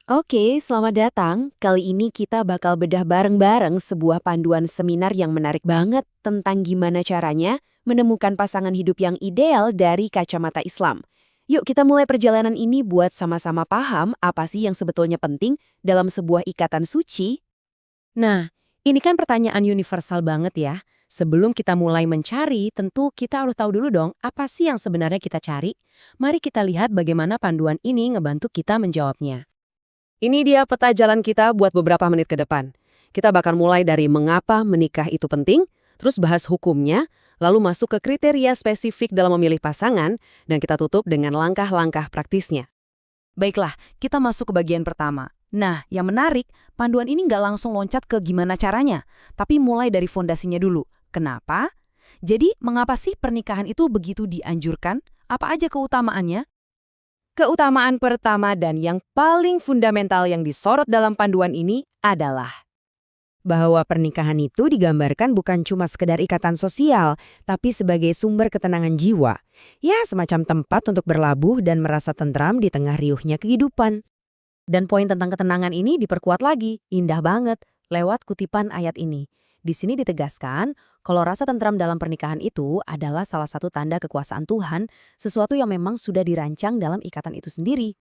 Oke, selamat datang. Kali ini kita bakal bedah bareng-bareng sebuah panduan seminar yang menarik banget tentang gimana caranya menemukan pasangan hidup yang ideal dari kacamata Islam. Yuk kita mulai perjalanan ini buat sama-sama paham apa sih yang sebetulnya penting dalam sebuah ikatan suci. Nah, ini kan pertanyaan universal banget ya. Sebelum kita mulai mencari, tentu kita harus tahu dulu dong apa sih yang sebenarnya kita cari. Mari kita lihat bagaimana panduan ini ngebantu kita menjawabnya. Ini dia peta jalan kita buat beberapa menit ke depan. Kita bakal mulai dari mengapa menikah itu penting, terus bahas hukumnya, lalu masuk ke kriteria spesifik dalam memilih pasangan, dan kita tutup dengan langkah-langkah praktisnya. Baiklah, kita masuk ke bagian pertama. Nah, yang menarik, panduan ini nggak langsung loncat ke gimana caranya, tapi mulai dari fondasinya dulu. Kenapa? Jadi, mengapa sih pernikahan itu begitu dianjurkan? Apa aja keutamaannya? Keutamaan pertama dan yang paling fundamental yang disorot dalam panduan ini adalah bahwa pernikahan itu digambarkan bukan cuma sekedar ikatan sosial, tapi sebagai sumber ketenangan jiwa. Ya, semacam tempat untuk berlabuh dan merasa tentram di tengah riuhnya kehidupan. Dan poin tentang ketenangan ini diperkuat lagi, indah banget, lewat kutipan ayat ini. Di sini ditegaskan, kalau rasa tentram dalam pernikahan itu adalah salah satu tanda kekuasaan Tuhan, sesuatu yang memang sudah dirancang dalam ikatan itu sendiri.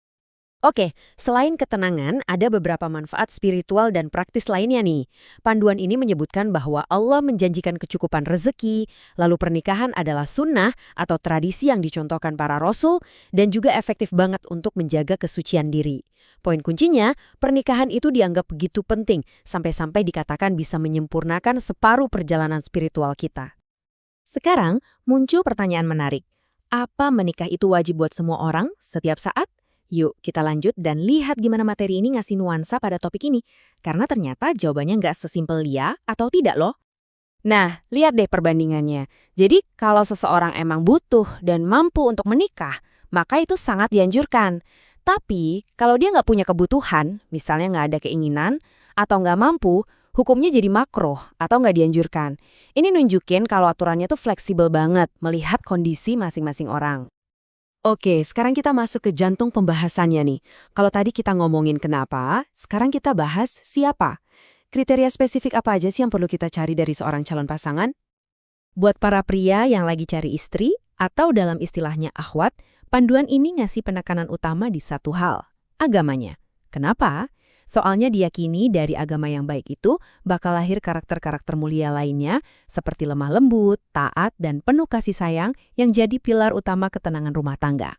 Oke, selain ketenangan, ada beberapa manfaat spiritual dan praktis lainnya nih. Panduan ini menyebutkan bahwa Allah menjanjikan kecukupan rezeki, lalu pernikahan adalah sunnah atau tradisi yang dicontohkan para rasul, dan juga efektif banget untuk menjaga kesucian diri. Poin kuncinya, pernikahan itu dianggap begitu penting, sampai-sampai dikatakan bisa menyempurnakan separuh perjalanan spiritual kita. Sekarang, muncul pertanyaan menarik. Apa menikah itu wajib buat semua orang, setiap saat? Yuk, kita lanjut dan lihat gimana materi ini ngasih nuansa pada topik ini. Karena ternyata jawabannya nggak sesimpel ya atau tidak loh. Nah, lihat deh perbandingannya. Jadi, kalau seseorang emang butuh dan mampu untuk menikah, maka itu sangat dianjurkan. Tapi, kalau dia nggak punya kebutuhan, misalnya nggak ada keinginan, atau nggak mampu, hukumnya jadi makruh atau nggak dianjurkan. Ini nunjukin kalau aturannya tuh fleksibel banget, melihat kondisi masing-masing orang. Oke, sekarang kita masuk ke jantung pembahasannya nih. Kalau tadi kita ngomongin kenapa, sekarang kita bahas siapa. Kriteria spesifik apa aja sih yang perlu kita cari dari seorang calon pasangan? Buat para pria yang lagi cari istri, atau dalam istilahnya akhwat, panduan ini ngasih penekanan utama di satu hal, agamanya. Kenapa? Soalnya diyakini dari agama yang baik itu bakal lahir karakter-karakter mulia lainnya seperti lemah lembut, taat, dan penuh kasih sayang yang jadi pilar utama ketenangan rumah tangga.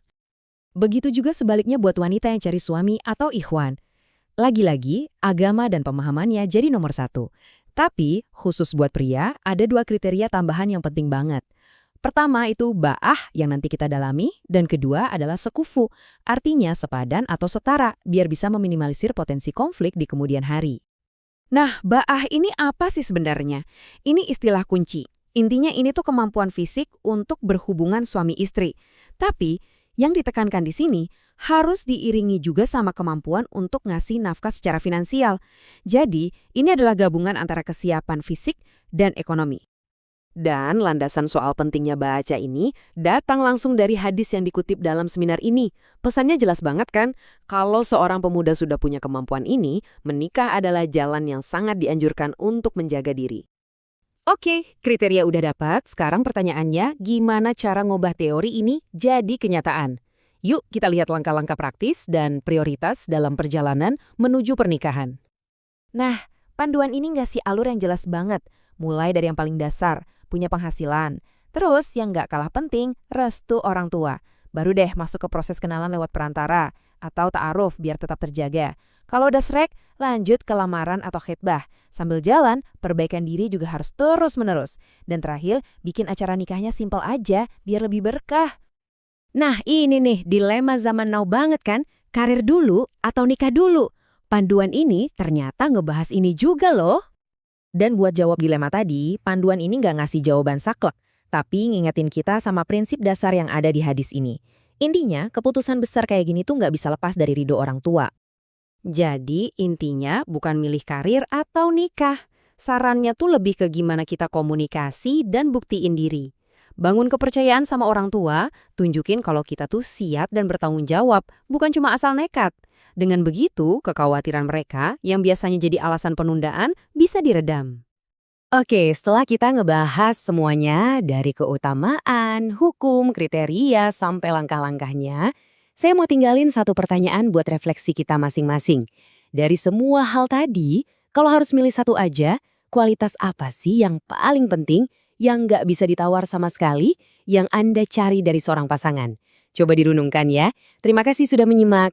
Begitu juga sebaliknya buat wanita yang cari suami atau ikhwan. Lagi-lagi, agama dan pemahamannya jadi nomor satu. Tapi, khusus buat pria, ada dua kriteria tambahan yang penting banget. Pertama itu ba'ah yang nanti kita dalami, dan kedua adalah sekufu, artinya sepadan atau setara, biar bisa meminimalisir potensi konflik di kemudian hari. Nah, ba'ah ini apa sih sebenarnya? Ini istilah kunci. Intinya ini tuh kemampuan fisik untuk berhubungan suami istri. Tapi, yang ditekankan di sini harus diiringi juga sama kemampuan untuk ngasih nafkah secara finansial. Jadi, ini adalah gabungan antara kesiapan fisik dan ekonomi. Dan landasan soal pentingnya baca ini datang langsung dari hadis yang dikutip dalam seminar ini. Pesannya jelas banget kan? Kalau seorang pemuda sudah punya kemampuan ini, menikah adalah jalan yang sangat dianjurkan untuk menjaga diri. Oke, kriteria udah dapat. Sekarang pertanyaannya, gimana cara ngubah teori ini jadi kenyataan? Yuk kita lihat langkah-langkah praktis dan prioritas dalam perjalanan menuju pernikahan. Nah, panduan ini ngasih alur yang jelas banget. Mulai dari yang paling dasar, punya penghasilan. Terus yang nggak kalah penting, restu orang tua. Baru deh masuk ke proses kenalan lewat perantara atau ta'aruf biar tetap terjaga. Kalau udah srek, lanjut ke lamaran atau khitbah. Sambil jalan, perbaikan diri juga harus terus-menerus. Dan terakhir, bikin acara nikahnya simpel aja biar lebih berkah. Nah ini nih, dilema zaman now banget kan? Karir dulu atau nikah dulu? Panduan ini ternyata ngebahas ini juga loh. Dan buat jawab dilema tadi, panduan ini nggak ngasih jawaban saklek, tapi ngingetin kita sama prinsip dasar yang ada di hadis ini. Intinya, keputusan besar kayak gini tuh nggak bisa lepas dari ridho orang tua. Jadi, intinya bukan milih karir atau nikah. Sarannya tuh lebih ke gimana kita komunikasi dan buktiin diri. Bangun kepercayaan sama orang tua, tunjukin kalau kita tuh siap dan bertanggung jawab, bukan cuma asal nekat. Dengan begitu, kekhawatiran mereka yang biasanya jadi alasan penundaan bisa diredam. Oke, setelah kita ngebahas semuanya dari keutamaan, hukum, kriteria, sampai langkah-langkahnya, saya mau tinggalin satu pertanyaan buat refleksi kita masing-masing. Dari semua hal tadi, kalau harus milih satu aja, kualitas apa sih yang paling penting, yang nggak bisa ditawar sama sekali, yang Anda cari dari seorang pasangan? Coba dirunungkan ya. Terima kasih sudah menyimak.